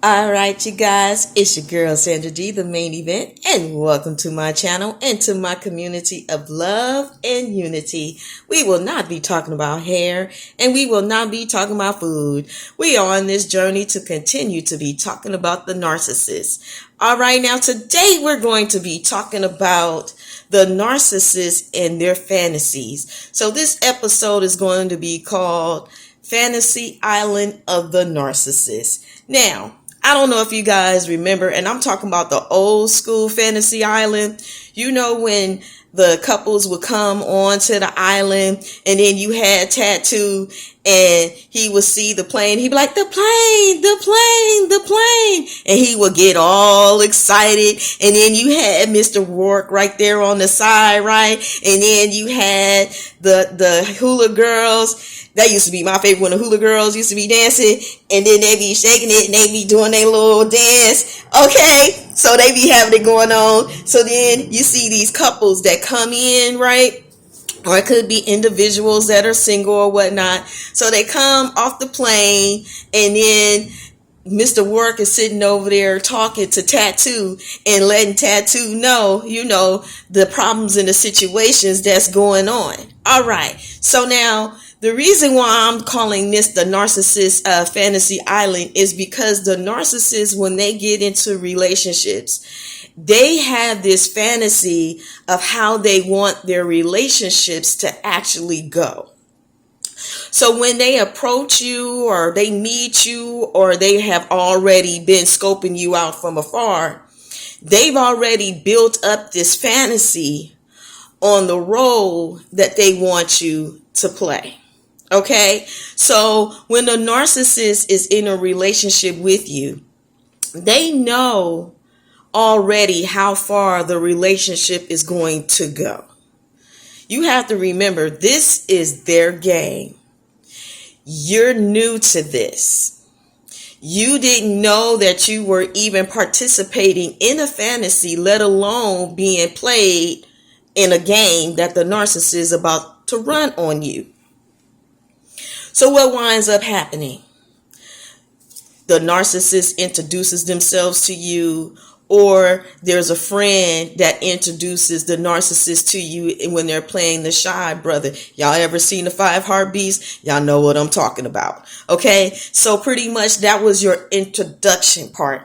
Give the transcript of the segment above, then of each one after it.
All right, you guys, it's your girl Sandra G, the main event, and welcome to my channel and to my community of love and unity. We will not be talking about hair, and we will not be talking about food. We are on this journey to continue to be talking about the narcissist. All right, now today we're going to be talking about the narcissist and their fantasies. So this episode is going to be called Fantasy Island of the Narcissist. Now, I don't know if you guys remember, and I'm talking about the old school Fantasy Island. You know, when the couples would come onto the island and then you had Tattoo and he would see the plane. He'd be like, the plane, the plane, the plane. And he would get all excited. And then you had Mr. Rourke right there on the side, right? And then you had the hula girls. That used to be my favorite when the hula girls used to be dancing, and then they be shaking it and they be doing their little dance. Okay, so they be having it going on. So then you see these couples that come in, right? Or it could be individuals that are single or whatnot. So they come off the plane, and then Mr. Work is sitting over there talking to Tattoo and letting Tattoo know, the problems and the situations that's going on. All right, so now the reason why I'm calling this the narcissist fantasy island is because the narcissists, when they get into relationships, they have this fantasy of how they want their relationships to actually go. So when they approach you or they meet you or they have already been scoping you out from afar, they've already built up this fantasy on the role that they want you to play. Okay, so when the narcissist is in a relationship with you, they know already how far the relationship is going to go. You have to remember, this is their game. You're new to this. You didn't know that you were even participating in a fantasy, let alone being played in a game that the narcissist is about to run on you. So what winds up happening? The narcissist introduces themselves to you, or there's a friend that introduces the narcissist to you when they're playing the shy brother. Y'all ever seen the 5 Heartbeats? Y'all know what I'm talking about. Okay, so pretty much that was your introduction part.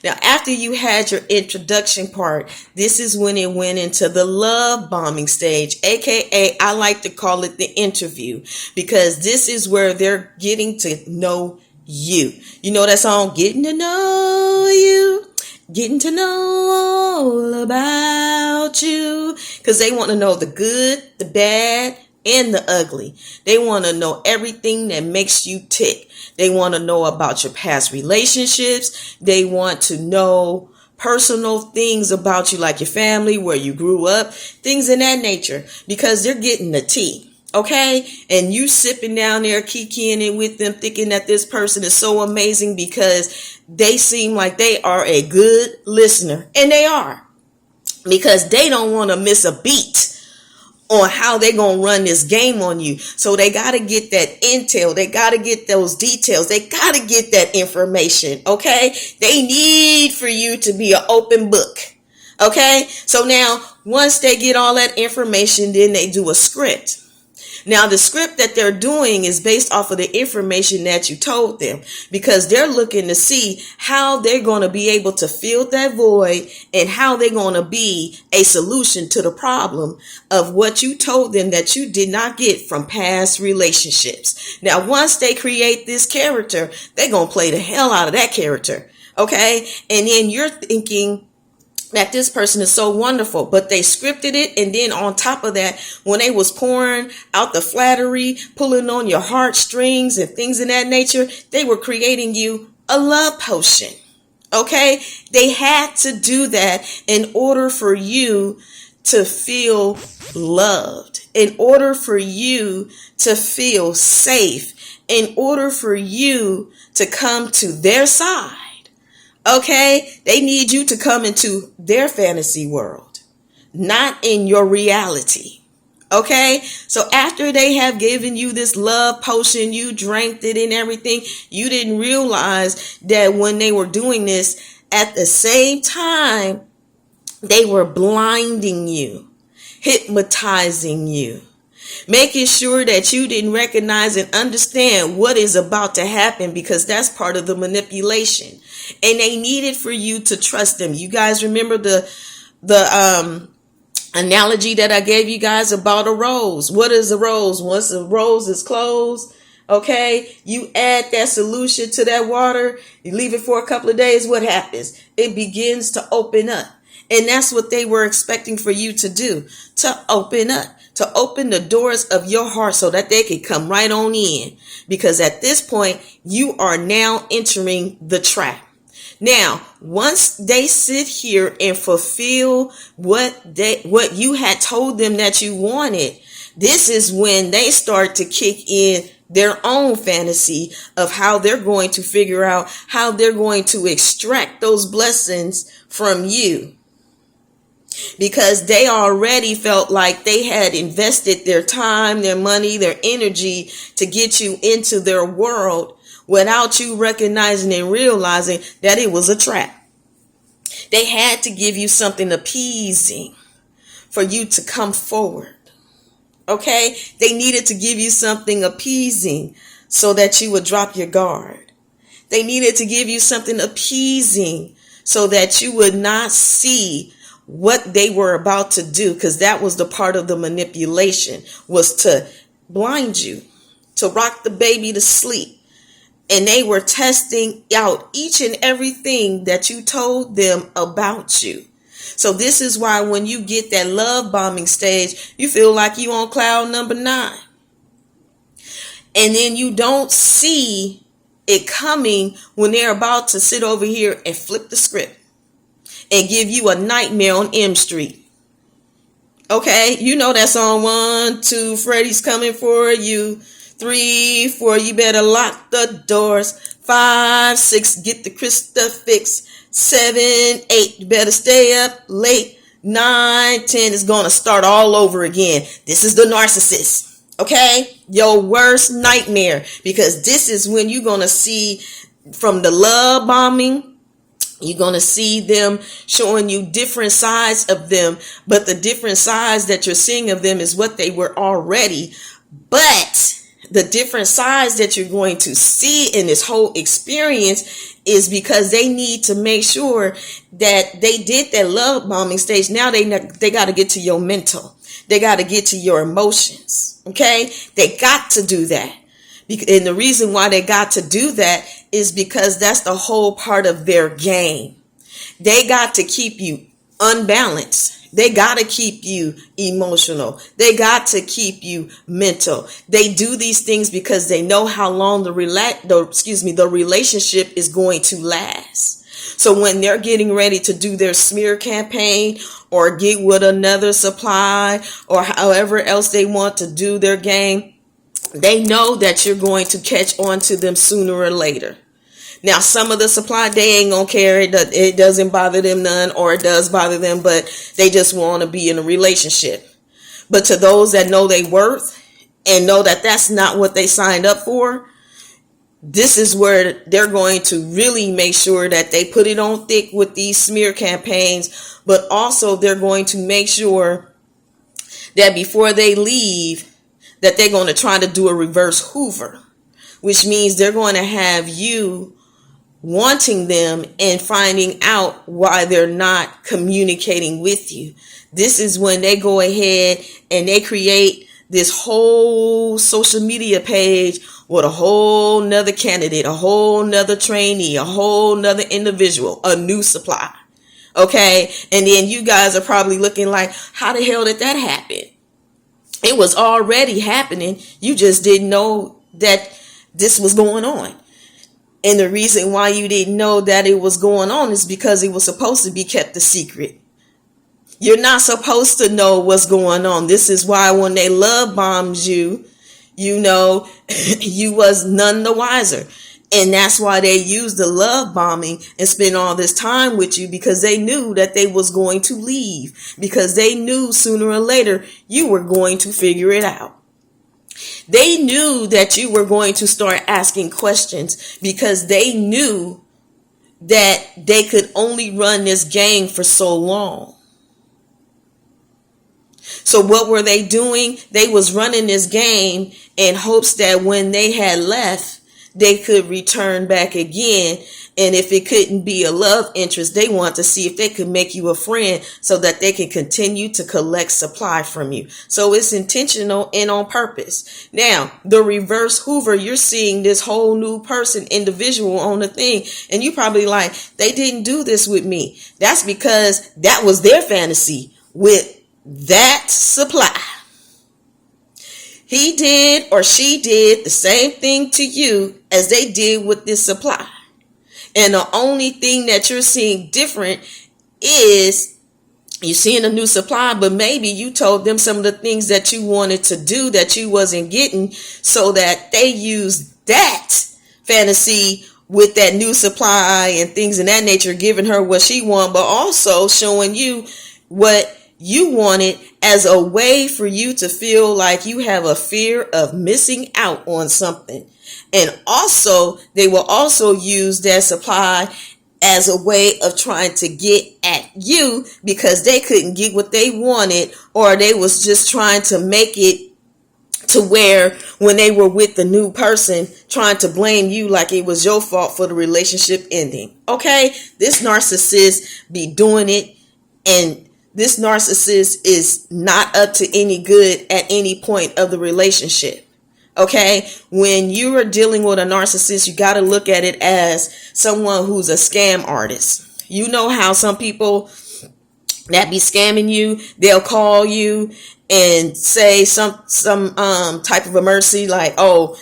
Now, after you had your introduction part, this is when it went into the love bombing stage, aka I like to call it the interview, because this is where they're getting to know you. You know that song, Getting to Know You? Getting to know all about you, because they want to know the good, the bad, and the ugly. They want to know everything that makes you tick. They want to know about your past relationships. They want to know personal things about you, like your family, where you grew up, things in that nature, because they're getting the tea. Okay, and you sipping down there, kikiing it with them, thinking that this person is so amazing because they seem like they are a good listener. And they are, because they don't want to miss a beat on how they're going to run this game on you. So they got to get that intel. They got to get those details. They got to get that information. Okay, they need for you to be an open book. Okay, so now once they get all that information, then they do a script. Now, the script that they're doing is based off of the information that you told them, because they're looking to see how they're going to be able to fill that void and how they're going to be a solution to the problem of what you told them that you did not get from past relationships. Now, once they create this character, they're going to play the hell out of that character. Okay. And then you're thinking that this person is so wonderful, but they scripted it. And then on top of that, when they was pouring out the flattery, pulling on your heartstrings and things in that nature, they were creating you a love potion. Okay. They had to do that in order for you to feel loved, in order for you to feel safe, in order for you to come to their side. Okay, they need you to come into their fantasy world, not in your reality. Okay, so after they have given you this love potion, you drank it and everything, you didn't realize that when they were doing this, at the same time, they were blinding you, hypnotizing you, making sure that you didn't recognize and understand what is about to happen, because that's part of the manipulation. And they needed for you to trust them. You guys remember the analogy that I gave you guys about a rose. What is a rose? Once a rose is closed, okay, you add that solution to that water, you leave it for a couple of days, what happens? It begins to open up. And that's what they were expecting for you to do, to open up, to open the doors of your heart so that they could come right on in. Because at this point, you are now entering the trap. Now, once they sit here and fulfill what you had told them that you wanted, this is when they start to kick in their own fantasy of how they're going to figure out how they're going to extract those blessings from you. Because they already felt like they had invested their time, their money, their energy to get you into their world, without you recognizing and realizing that it was a trap. They had to give you something appeasing for you to come forward. Okay? They needed to give you something appeasing so that you would drop your guard. They needed to give you something appeasing so that you would not see what they were about to do, because that was the part of the manipulation, was to blind you, to rock the baby to sleep. And they were testing out each and everything that you told them about you. So this is why when you get that love bombing stage, you feel like you on cloud number 9. And then you don't see it coming when they're about to sit over here and flip the script and give you a nightmare on M Street. Okay, you know that song, 1, 2, Freddy's coming for you. 3, 4, you better lock the doors. 5, 6, get the crystal fix. 7, 8, you better stay up late. 9, 10 is going to start all over again. This is the narcissist. Okay? Your worst nightmare. Because this is when you're going to see from the love bombing, you're going to see them showing you different sides of them. But the different sides that you're seeing of them is what they were already. But the different sides that you're going to see in this whole experience is because they need to make sure that they did that love bombing stage. Now they got to get to your mental. They got to get to your emotions. Okay? They got to do that. And the reason why they got to do that is because that's the whole part of their game. They got to keep you unbalanced. They got to keep you emotional. They got to keep you mental. They do these things because they know how long the relationship is going to last. So when they're getting ready to do their smear campaign or get with another supply or however else they want to do their game, they know that you're going to catch on to them sooner or later. Now, some of the supply, they ain't gonna care. It doesn't bother them none, or it does bother them, but they just want to be in a relationship. But to those that know their worth and know that that's not what they signed up for, this is where they're going to really make sure that they put it on thick with these smear campaigns, but also they're going to make sure that before they leave, that they're going to try to do a reverse Hoover, which means they're going to have you wanting them and finding out why they're not communicating with you. This is when they go ahead and they create this whole social media page with a whole nother candidate, a whole nother trainee, a whole nother individual, a new supply. Okay. And then you guys are probably looking like, how the hell did that happen? It was already happening. You just didn't know that this was going on. And the reason why you didn't know that it was going on is because it was supposed to be kept a secret. You're not supposed to know what's going on. This is why when they love bombed you, you know, you was none the wiser. And that's why they used the love bombing and spent all this time with you, because they knew that they was going to leave, because they knew sooner or later you were going to figure it out. They knew that you were going to start asking questions, because they knew that they could only run this game for so long. So what were they doing? They was running this game in hopes that when they had left, they could return back again. And if it couldn't be a love interest, they want to see if they could make you a friend so that they can continue to collect supply from you. So it's intentional and on purpose. Now, the reverse Hoover, you're seeing this whole new person, individual on the thing. And you probably like, they didn't do this with me. That's because that was their fantasy with that supply. He did or she did the same thing to you as they did with this supply. And the only thing that you're seeing different is you're seeing a new supply, but maybe you told them some of the things that you wanted to do that you wasn't getting, so that they used that fantasy with that new supply and things of that nature, giving her what she wanted, but also showing you what you wanted as a way for you to feel like you have a fear of missing out on something. And also, they will also use that supply as a way of trying to get at you, because they couldn't get what they wanted, or they was just trying to make it to where when they were with the new person, trying to blame you like it was your fault for the relationship ending. Okay, this narcissist be doing it, and this narcissist is not up to any good at any point of the relationship. Okay, when you are dealing with a narcissist, you got to look at it as someone who's a scam artist. You know how some people that be scamming you, they'll call you and say some type of emergency, like, oh,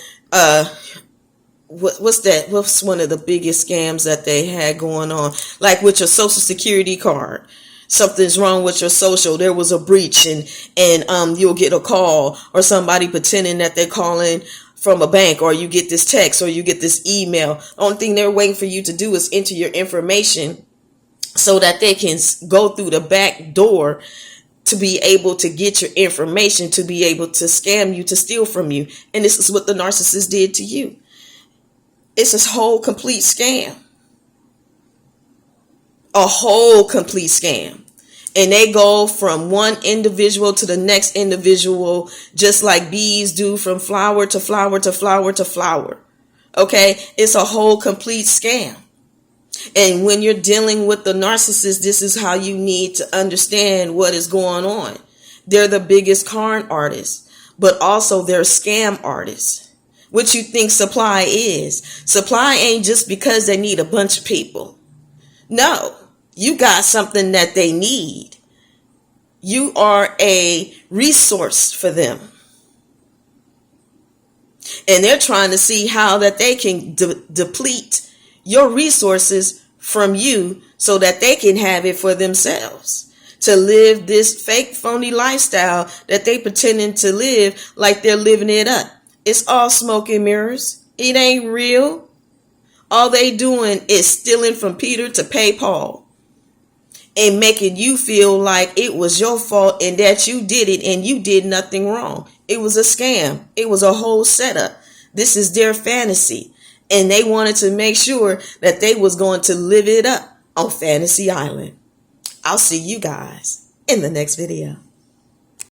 what's that? What's one of the biggest scams that they had going on? Like with your social security card. Something's wrong with your social. There was a breach, and you'll get a call, or somebody pretending that they're calling from a bank, or you get this text, or you get this email. The only thing they're waiting for you to do is enter your information so that they can go through the back door to be able to get your information, to be able to scam you, to steal from you. And this is what the narcissist did to you. It's a whole complete scam. A whole complete scam. And they go from one individual to the next individual, just like bees do, from flower to flower to flower to flower. Okay, it's a whole complete scam. And when you're dealing with the narcissist, this is how you need to understand what is going on. They're the biggest con artists, but also they're scam artists. What you think supply is? Supply ain't just because they need a bunch of people. No. You got something that they need. You are a resource for them. And they're trying to see how that they can deplete your resources from you so that they can have it for themselves. To live this fake, phony lifestyle that they pretending to live like they're living it up. It's all smoke and mirrors. It ain't real. All they doing is stealing from Peter to pay Paul. And making you feel like it was your fault and that you did it and you did nothing wrong. It was a scam. It was a whole setup. This is their fantasy. And they wanted to make sure that they was going to live it up on Fantasy Island. I'll see you guys in the next video.